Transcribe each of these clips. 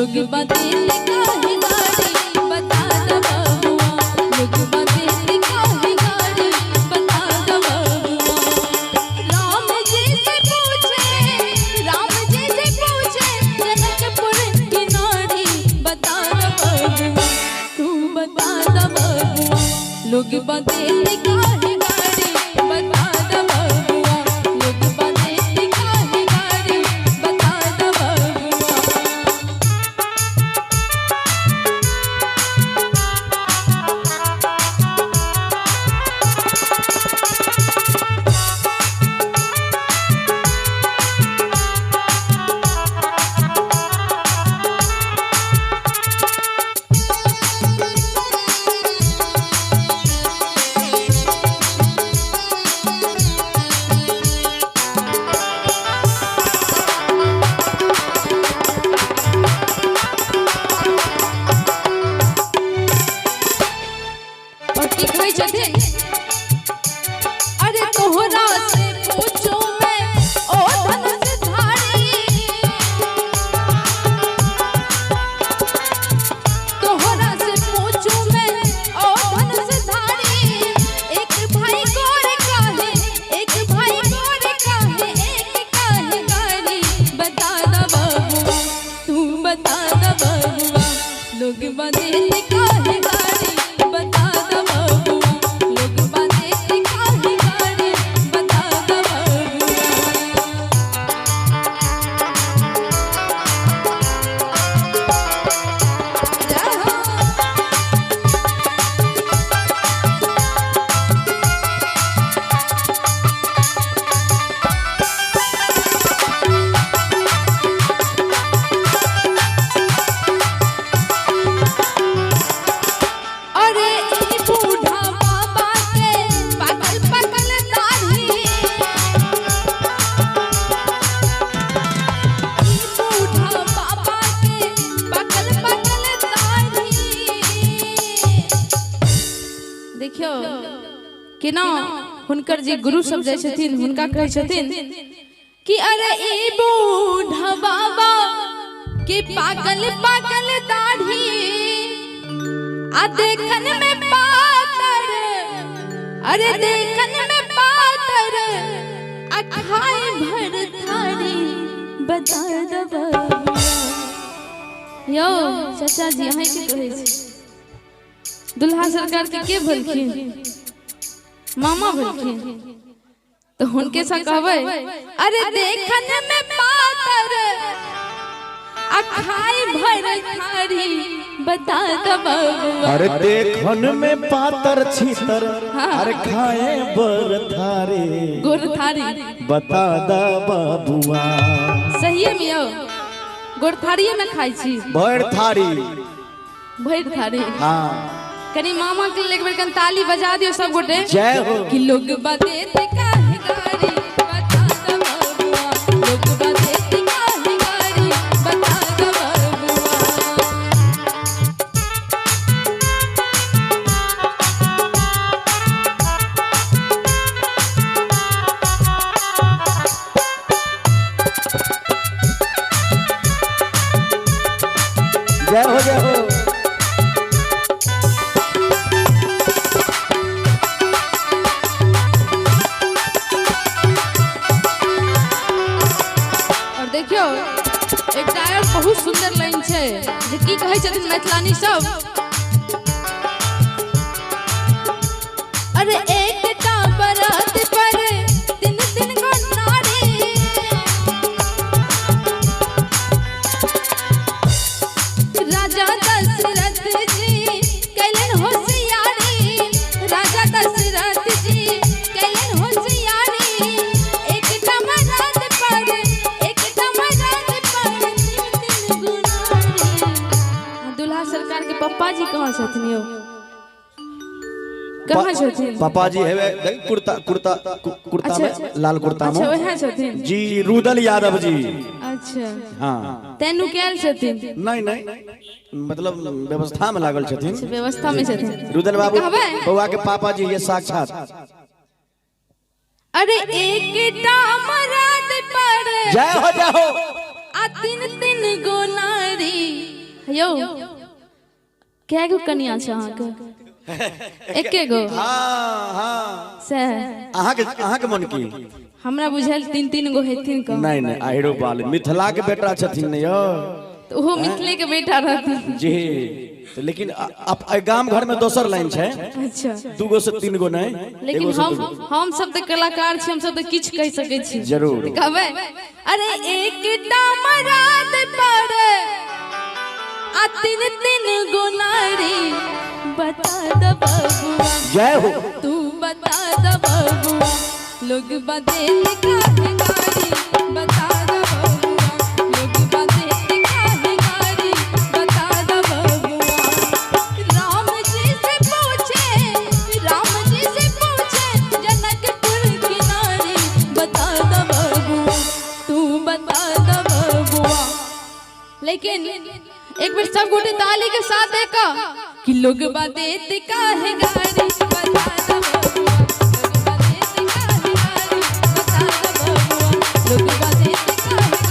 लोग बातें काहे गाड़ी बता दो बबुआ, लोग बातें काहे गाड़ी बता दो बबुआ। राम जी से पूछे जनकपुर की नारी बता दो बबुआ, तू बता दो बबुआ, लोग बातें काहे गाड़ी बता दो बबुआ, लोग बातें काहे गाड़ी बता दो बबुआ। अरे तोहरा से पूछूं मैं ओ धनुषधारी, तोहरा से पूछूं मैं ओ धनुषधारी, एक भाई गोर काहे, एक भाई गोर काहे, एक काहे गाड़ी बता दो बबुआ, तू बता दो बबुआ, लोग बातें काहे गाड़ी बता दो बबुआ, लोग बातें काहे गाड़ी बता दो बबुआ। अरे ई बूढ़ा बाबा के पागल पागल दाढ़ी, ई बूढ़ा बाबा के पागल पागल दाढ़ी। देखियो केना हुनकर जे गुरु सब जाय छथिन हुनका कहै छथिन कि अरे ई बूढ़ा बाबा के पागल पागल दाढ़ी, आ देखन में पातर, अरे देखन में पातर, आ खाए भर थारी बता दो बबुआ। यो चाचा जी अहाँ के कहै छी दुल्हा सरकार के भलखिन, मामा भलखिन, तो हुनके सा कहबै अरे देखन में पातर, आ खाए भर थारी बता दो बबुआ। अरे देखन में पातर छीतर, अरे खाए बर थारे गोर थारी बता दा बबुआ। सही में यो गोर थारी में खाई छी, भर थारी भर थारी। हाँ कनी मामा के लिए एक बेर ताली बजा दियो सब गोटे, जय हो। कि लोग बातें काहे गाड़ी बता दो बबुआ, लोग बातें काहे गाड़ी बता दो बबुआ। जय हो जय हो। और देखियो एक डायर बहुत सुंदर लाइन छे जे की कहै छथिन मैथिलानी सब, अरे एकटा बरात पर तीन तीन गो नारी, राजा दशरथ जी कैलन होशियारी, राजा दशरथ जी कैलन होशियारी, एकटा बरात पर तीन गो नारी। दुल्हा सरकार के पप्पा जी कहाँ छथिन यो, कहाँ छथिन? पापा जी है कुर्ता कुर्ता कुर्ता में लाल कुर्ता में। अच्छा वह छथिन जी रुदल यादव जी। अच्छा हाँ तेनु कैल छथिन? नहीं नहीं मतलब व्यवस्था में लागल छथिन। व्यवस्था में छथिन रुदल बाबू बउआ के पापा जी ये साक्षात। अरे एकटा मराद पर जय हो आ तीन तीन गो नारी यो क्या गो कनिया छ अहाँके एके गो हाँ हाँ से अहाँ के मन की हमरा बुझाइल 3 गो हेथिन का नहीं नहीं आहिरो बाल मिथिला के बेटा छथिन ने यो तो वो मिथिले के बेटा रहथिन जी तो लेकिन अब गांव घर में दोसर लाइन छै अच्छा 2 गो से 3 गो नहीं लेकिन हम सब तो कलाकार छी हम सब तो किछ कह सकै छी जरूर कहबै अरे एकटा मराद पर आ 3 गो नारी बता द बबुआ जय हो तू बता द बबुआ लोग बदेत काहे गारी बता द बबुआ लोग बदेत काहे गारी बता द बबुआ राम जी से पूछे जनकपुर की नारी बता द बबुआ तू बता द बबुआ लेकिन एक बार सब गोटे ताली के साथ देखा कि लोग बदेत काहे गारी बता द बबुआ लोग बदेत काहे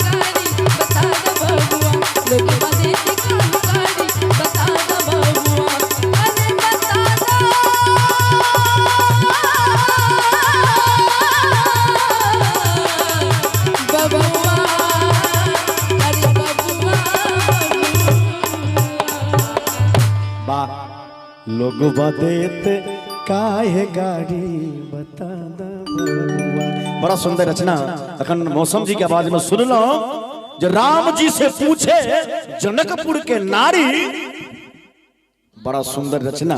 गारी बता द बबुआ लोग बदेत काहे गारी बता द बबुआ अरे बता द बबुआ अरे बबुआ वाह लोग बदेत काहे गाड़ी बता द बबुआ बड़ा सुंदर रचना अखन मौसम जी के आवाज में सुनलो जो राम जी से पूछे जनकपुर के नारी बड़ा सुंदर रचना।